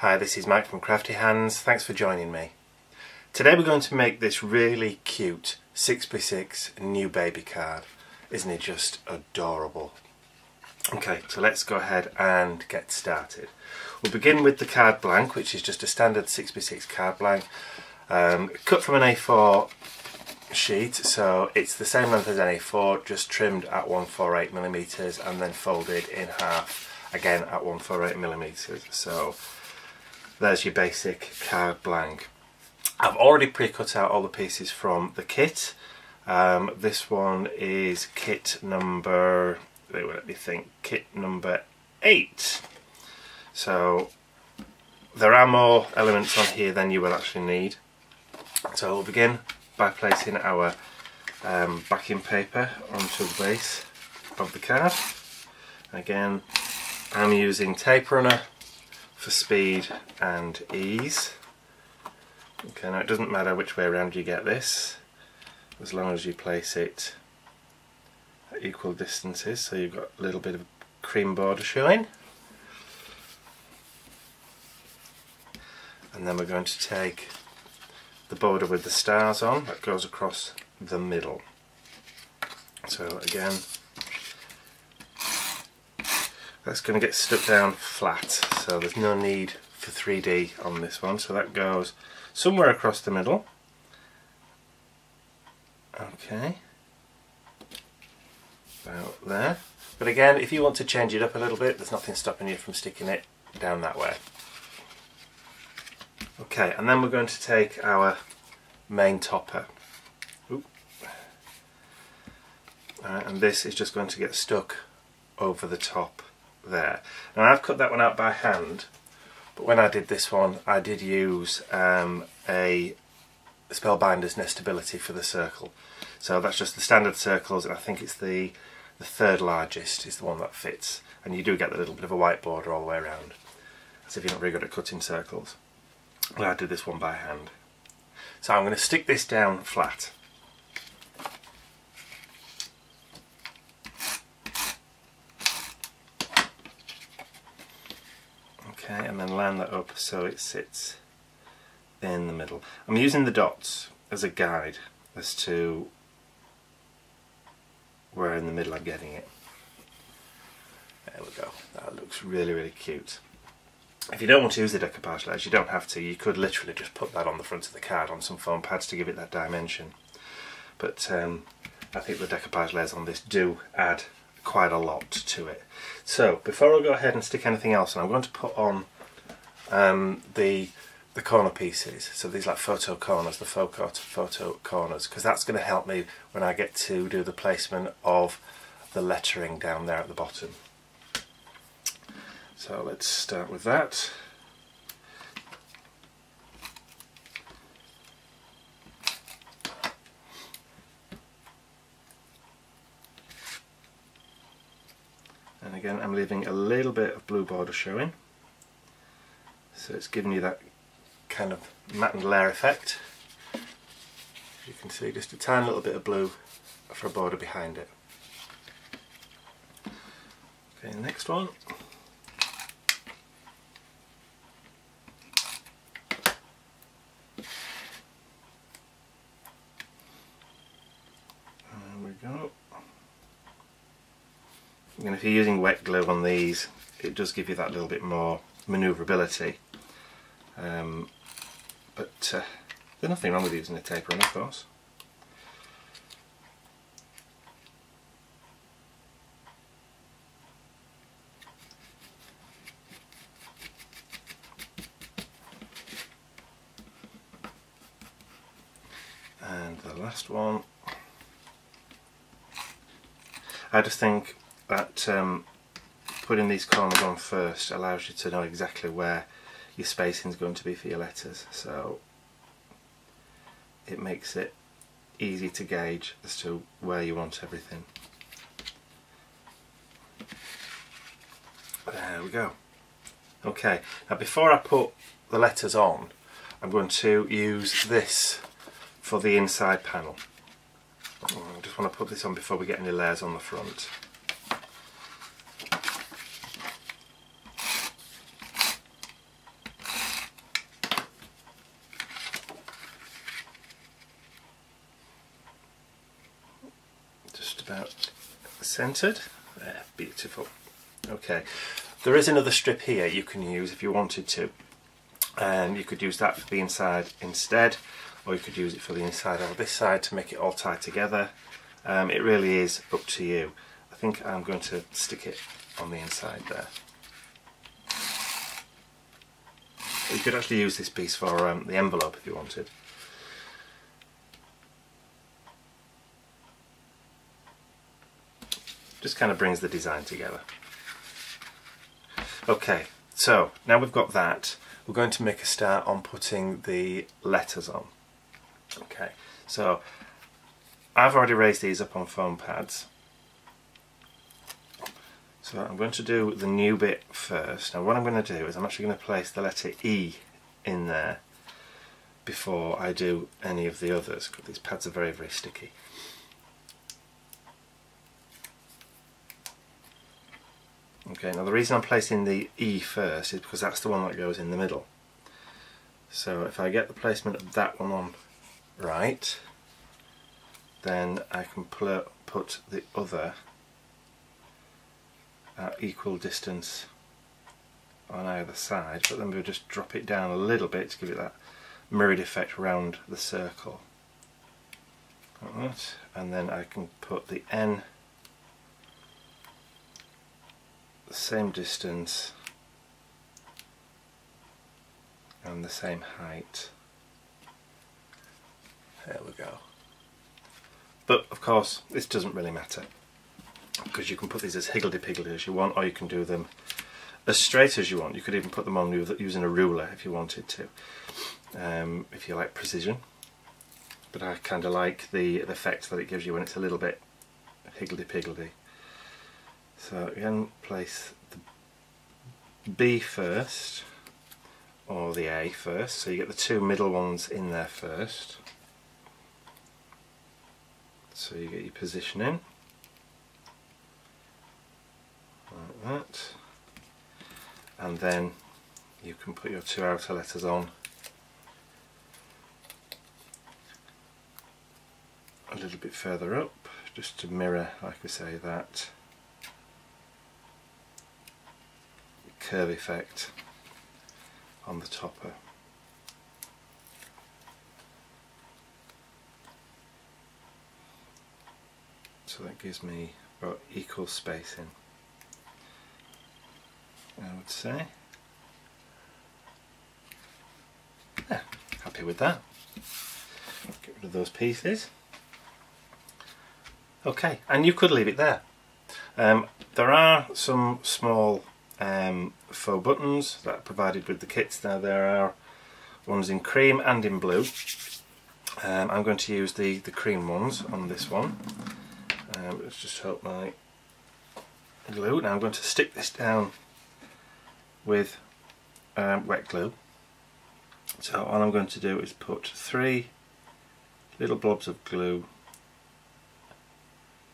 Hi, this is Mike from Kraftyhands. Thanks for joining me. Today we're going to make this really cute 6x6 new baby card. Isn't it just adorable? Okay, so let's go ahead and get started. We'll begin with the card blank, which is just a standard 6x6 card blank. Cut from an A4 sheet, so it's the same length as an A4, just trimmed at 148mm and then folded in half, again at 148mm. So there's your basic card blank. I've already pre-cut out all the pieces from the kit. This one is kit number, kit number 8. So there are more elements on here than you will actually need. So we'll begin by placing our backing paper onto the base of the card. Again, I'm using tape runner for speed and ease. Okay, now it doesn't matter which way around you get this, as long as you place it at equal distances, so you've got a little bit of cream border showing. And then we're going to take the border with the stars on, that goes across the middle. So again, that's going to get stuck down flat, so there's no need for 3D on this one, so that goes somewhere across the middle. Okay, about there. But again, if you want to change it up a little bit, there's nothing stopping you from sticking it down that way. Okay, and then we're going to take our main topper. And this is just going to get stuck over the top there. Now I've cut that one out by hand, but when I did this one I did use a Spellbinder's Nestability for the circle. So that's just the standard circles, and I think it's the third largest is the one that fits, and you do get a little bit of a white border all the way around, as if you're not very good at cutting circles. Well, I did this one by hand. So I'm going to stick this down flat. Okay, and then line that up so it sits in the middle. I'm using the dots as a guide as to where in the middle I'm getting it. There we go. That looks really, really cute. If you don't want to use the decoupage layers, you don't have to. You could literally just put that on the front of the card on some foam pads to give it that dimension. But I think the decoupage layers on this do add quite a lot to it. So before I go ahead and stick anything else on, I'm going to put on the corner pieces. So these like photo corners, the photo corners, because that's going to help me when I get to do the placement of the lettering down there at the bottom. So let's start with that. And again, I'm leaving a little bit of blue border showing, so it's giving you that kind of matte and layer effect. You can see just a tiny little bit of blue for a border behind it. Okay, next one. Go. And if you're using wet glue on these, it does give you that little bit more manoeuvrability. But there's nothing wrong with using a tape runner, of course. And the last one. I just think that putting these corners on first allows you to know exactly where your spacing is going to be for your letters, so it makes it easy to gauge as to where you want everything. There we go. Okay, now before I put the letters on, I'm going to use this for the inside panel. I just want to put this on before we get any layers on the front. about centered. There, beautiful. Okay, there is another strip here you can use if you wanted to. You could use that for the inside instead, or you could use it for the inside or this side to make it all tie together. It really is up to you. I think I'm going to stick it on the inside there. You could actually use this piece for the envelope if you wanted. Just kind of brings the design together. Okay, so now we've got that, we're going to make a start on putting the letters on. Okay, so I've already raised these up on foam pads. So I'm going to do the new bit first. Now what I'm going to do is I'm actually going to place the letter E in there before I do any of the others, because these pads are very, very sticky. Okay, now the reason I'm placing the E first is because that's the one that goes in the middle. So if I get the placement of that one on right, then I can put the other at equal distance on either side, but then we'll just drop it down a little bit to give it that mirrored effect around the circle. Like that. And then I can put the N the same distance and the same height. There we go. But of course this doesn't really matter, because you can put these as higgledy-piggledy as you want, or you can do them as straight as you want. You could even put them on using a ruler if you wanted to, if you like precision. But I kind of like the effect that it gives you when it's a little bit higgledy-piggledy. So again, place the B first, or the A first, so you get the two middle ones in there first. So you get your positioning, like that, and then you can put your two outer letters on a little bit further up, just to mirror, like we say, that curve effect on the topper. So that gives me about equal spacing, I would say. Yeah, happy with that. Get rid of those pieces. Okay, and you could leave it there. There are some small faux buttons that are provided with the kits. Now there are ones in cream and in blue. I'm going to use the cream ones on this one. Let's just help my glue. Now I'm going to stick this down with wet glue. So all I'm going to do is put 3 little blobs of glue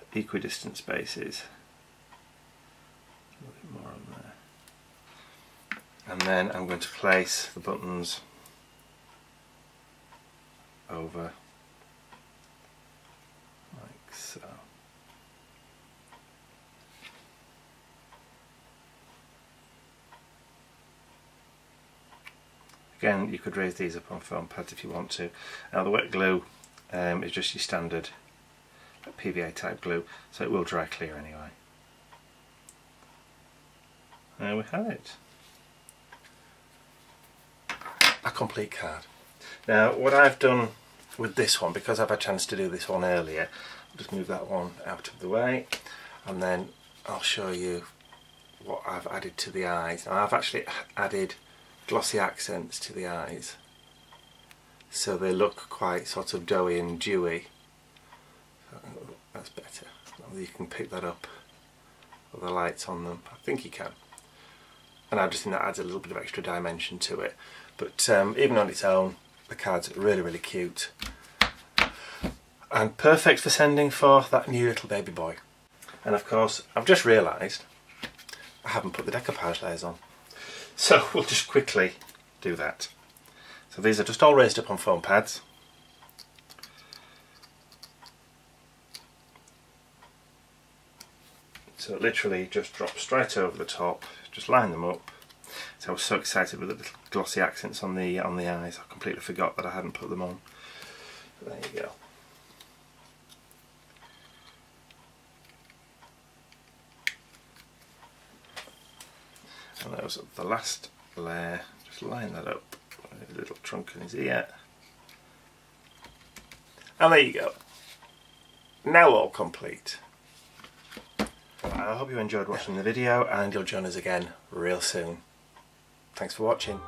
at equidistant spaces. A little bit more on there. And then I'm going to place the buttons over like so. Again, you could raise these up on foam pads if you want to. Now the wet glue is just your standard PVA type glue, so it will dry clear anyway. There we have it. A complete card. Now what I've done with this one, because I've had a chance to do this one earlier, I'll just move that one out of the way, and then I'll show you what I've added to the eyes. Now I've actually added glossy accents to the eyes, so they look quite sort of doughy and dewy. That's better. You can pick that up with the lights on them. I think you can. And I just think that adds a little bit of extra dimension to it. But even on its own, the card's really, really cute. And perfect for sending for that new little baby boy. And of course, I've just realised I haven't put the decoupage layers on. So we'll just quickly do that. So these are just all raised up on foam pads. So it literally just drops straight over the top, just line them up. So I was so excited with the little glossy accents on the eyes, I completely forgot that I hadn't put them on. But there you go. And that was the last layer, just line that up with a little trunk in his ear. And there you go. Now all complete. I hope you enjoyed watching the video and you'll join us again real soon. Thanks for watching.